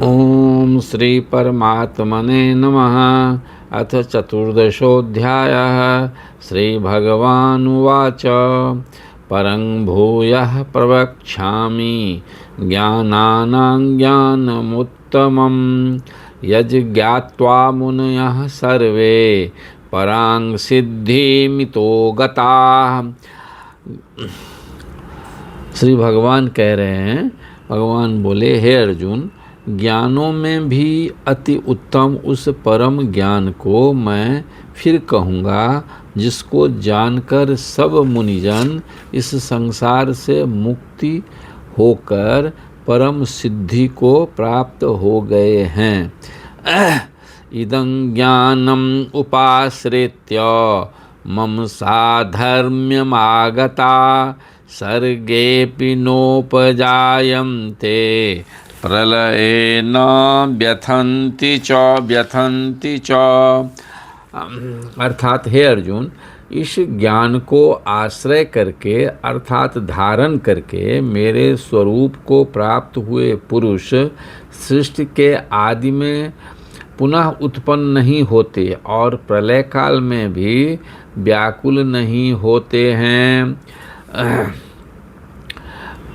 ओम श्री परमात्मने नमः। अथ चतुर्दशोऽध्यायः। श्रीभगवानुवाच परं भूयः प्रवक्ष्यामि ज्ञानानां ज्ञानमुत्तमं यज्ज्ञात्वा मुनयः सर्वे परां सिद्धिमितो गताः। श्री भगवान कह रहे हैं, भगवान बोले, हे अर्जुन, ज्ञानों में भी अति उत्तम उस परम ज्ञान को मैं फिर कहूँगा जिसको जानकर सब मुनिजन इस संसार से मुक्ति होकर परम सिद्धि को प्राप्त हो गए हैं। इदं ज्ञानम उपाश्रित्य मम साधर्म्यमागता सर्गेऽपि नोपजायन्ते प्रलयेन व्यथन्ति च। अर्थात हे अर्जुन, इस ज्ञान को आश्रय करके अर्थात धारण करके मेरे स्वरूप को प्राप्त हुए पुरुष सृष्टि के आदि में पुनः उत्पन्न नहीं होते और प्रलय काल में भी व्याकुल नहीं होते हैं।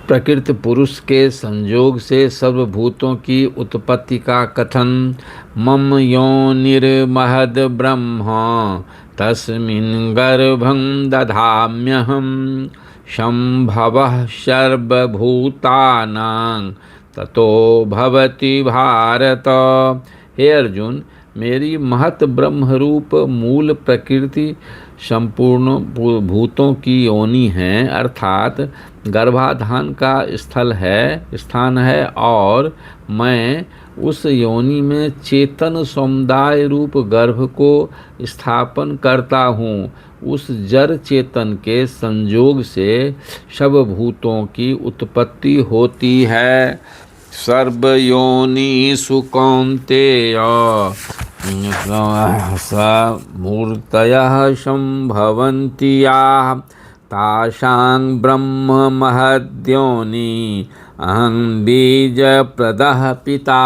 प्रकृति पुरुष के संयोग से सर्वभूतों की उत्पत्ति का कथन। मम योनिर्महद् ब्रह्म तस्मिन् गर्भं दधाम्यहं शम्भवः सर्वभूतानां ततो भवति भारत। हे अर्जुन, मेरी महत ब्रह्मरूप मूल प्रकृति संपूर्ण भूतों की योनि है, अर्थात गर्भाधान का स्थान है और मैं उस योनि में चेतन समुदाय रूप गर्भ को स्थापन करता हूँ। उस जड़ चेतन के संयोग से सब भूतों की उत्पत्ति होती है। सर्वयोनिषु कौन्तेय मूर्तयः सम्भवन्ति याः तासां ब्रह्म महद्योनि अहं बीजप्रदः पिता।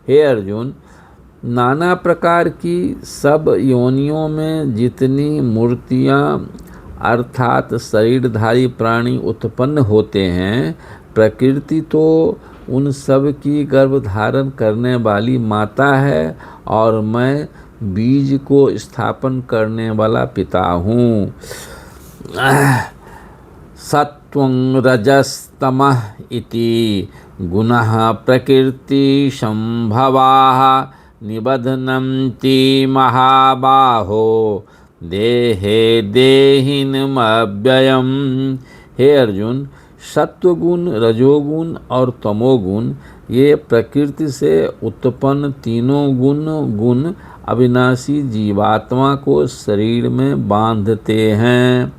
हे अर्जुन, नाना प्रकार की सब योनियों में जितनी मूर्तियाँ अर्थात शरीरधारी प्राणी उत्पन्न होते हैं, प्रकृति तो उन सब की गर्भ धारण करने वाली माता है और मैं बीज को स्थापन करने वाला पिता हूँ। सत्वं रजस्तमः इति गुणः प्रकृति संभवाः निबध्नन्ति महाबाहो देहे देहिनमव्ययम्। हे अर्जुन, सत्वगुण, रजोगुण और तमोगुण ये प्रकृति से उत्पन्न तीनों गुण अविनाशी जीवात्मा को शरीर में बांधते हैं।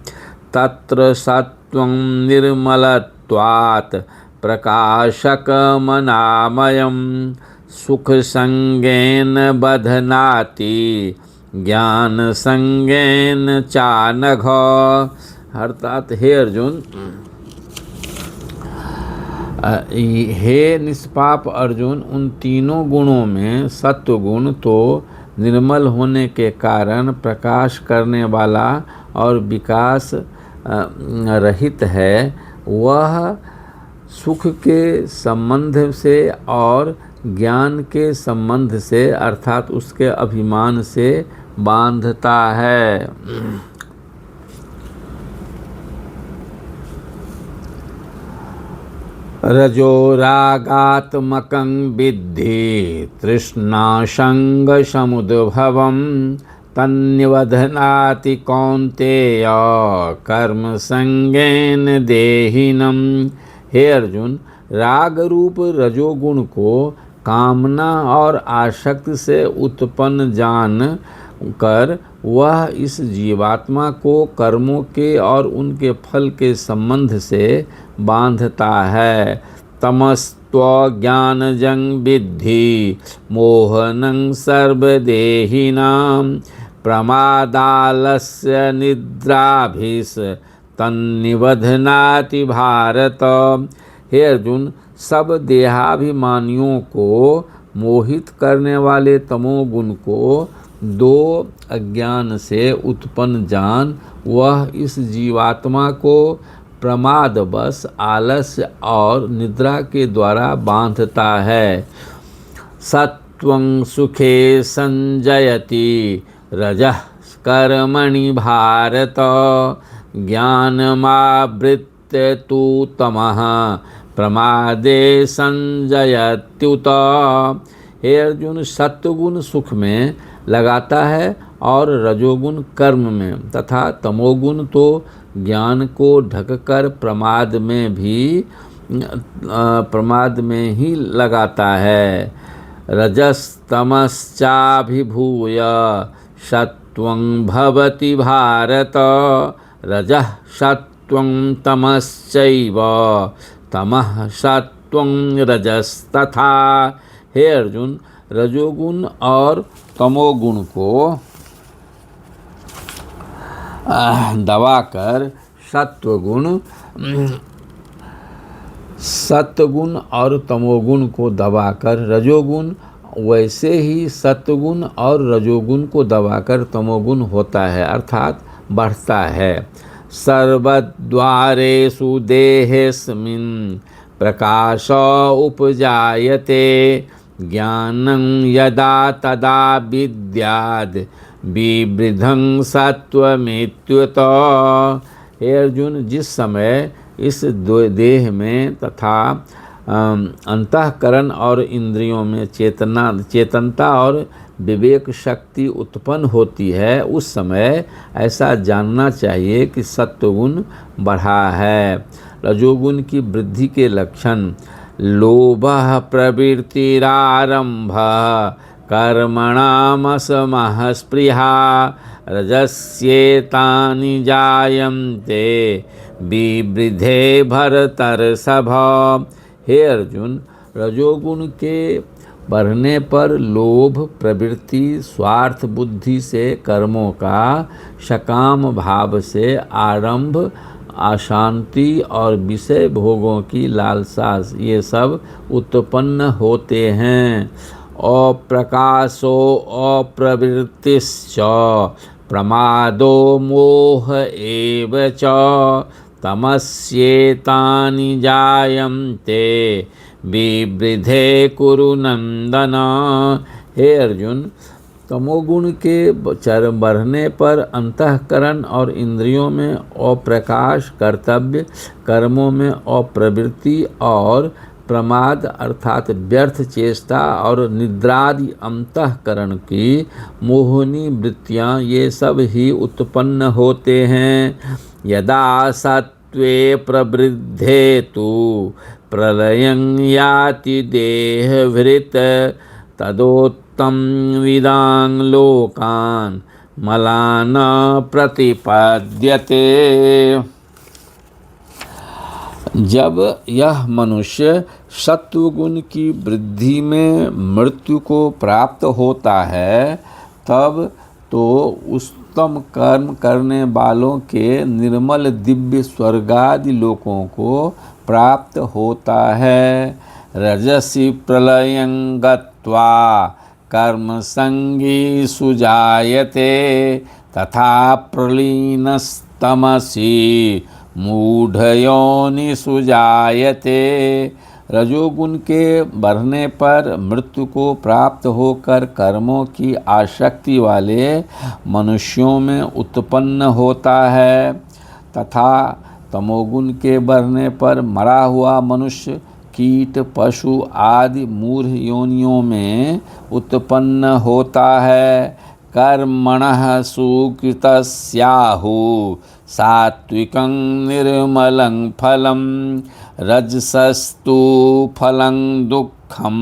तत्र सत्वं निर्मलत्वात् प्रकाशकमनामयं सुख संगेन बध्नाति ज्ञान संगेन चानघ। अर्थात हे अर्जुन, हे निष्पाप अर्जुन, उन तीनों गुणों में सत्वगुण तो निर्मल होने के कारण प्रकाश करने वाला और विकास रहित है। वह सुख के संबंध से और ज्ञान के संबंध से अर्थात उसके अभिमान से बांधता है। रजो रागात्मकं विद्धि तृष्णासंग समुद्भवं तन्निबध्नाति कौन्तेय कर्म संगेन देहिनम्। हे अर्जुन, राग रूप रजोगुण को कामना और आसक्ति से उत्पन्न जान कर वह इस जीवात्मा को कर्मों के और उनके फल के संबंध से बांधता है। तमस्त्वज्ञानजं विद्धि मोहनं सर्वदेहिनां प्रमादालस्य निद्राभिस तन्निबध्नाति भारत। हे अर्जुन, सब देहाभिमानियों को मोहित करने वाले तमोगुण को दो अज्ञान से उत्पन्न जान वह इस जीवात्मा को प्रमादवश आलस्य और निद्रा के द्वारा बांधता है। सत्वं सुखे संजयति रजः कर्मणि भारत ज्ञानमावृत्य तु तमः प्रमादे संजयत्युत। हे अर्जुन, सत्वगुण सुख में लगाता है और रजोगुण कर्म में तथा तमोगुण तो ज्ञान को ढककर प्रमाद में ही लगाता है। रजस्तमश्चाभिभूय सत्वं भवति भारत रजः सत्वं तमश्चैव तमः सत्वं रजस्तथा। हे अर्जुन, रजोगुण और तमोगुण को दबाकर सत्वगुण और तमोगुण को दबाकर रजोगुण, वैसे ही सत्वगुण और रजोगुण को दबाकर तमोगुण होता है अर्थात बढ़ता है। सर्वद्वारेषु देहेऽस्मिन् प्रकाश उपजायते ज्ञानं यदा तदा विद्याद् विवृद्धं सत्वमित्युत। हे अर्जुन, जिस समय इस देह में तथा अंतःकरण और इंद्रियों में चेतनता और विवेक शक्ति उत्पन्न होती है, उस समय ऐसा जानना चाहिए कि सत्वगुण बढ़ा है। रजोगुण की वृद्धि के लक्षण लोभः प्रवृत्तिरारम्भः कर्मणामसमः स्पृहा रजस्येतानि जायन्ते विवृद्धे भरतर्षभ। हे अर्जुन, रजोगुण के बढ़ने पर लोभ प्रवृत्ति स्वार्थ बुद्धि से कर्मों का सकाम भाव से आरंभ, अशांति और विषय भोगों की लालसा, ये सब उत्पन्न होते हैं। अप्रकाशो अप्रवृत्तिश्च प्रमादो मोह एव च तमस्येतानि जायन्ते विवृद्धे कुरु नंदन। हे अर्जुन, तमोगुण के बढ़ने पर अंतःकरण और इंद्रियों में अप्रकाश, कर्तव्य कर्मों में अप्रवृत्ति और प्रमाद अर्थात व्यर्थ चेष्टा और निद्रादि अंतःकरण की मोहनी वृत्तियाँ, ये सब ही उत्पन्न होते हैं। यदा सत्वे प्रवृद्धे तु प्रलयं याति देहभृत तदोत्तम विदां लोकान् मलान प्रतिपद्यते। जब यह मनुष्य सत्वगुण की वृद्धि में मृत्यु को प्राप्त होता है, तब तो उत्तम कर्म करने वालों के निर्मल दिव्य स्वर्गादि लोकों को प्राप्त होता है। रजसि प्रलयं गत्वा कर्म संगी सुजायते तथा प्रलीनस्तमसि मूढ़योनि सुजायते। रजोगुण के बढ़ने पर मृत्यु को प्राप्त होकर कर्मों की आसक्ति वाले मनुष्यों में उत्पन्न होता है तथा तमोगुण के बढ़ने पर मरा हुआ मनुष्य कीट पशु आदि मूढ़ योनियों में उत्पन्न होता है। कर्मणः सुकृतस्याहु सात्विकं निर्मलं फलं रजसस्तु फलं दुःखम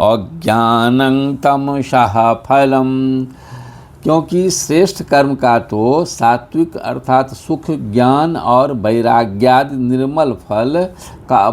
अज्ञानं तमसः फलम। क्योंकि श्रेष्ठ कर्म का तो सात्विक अर्थात सुख, ज्ञान और वैराग्यादि निर्मल फल का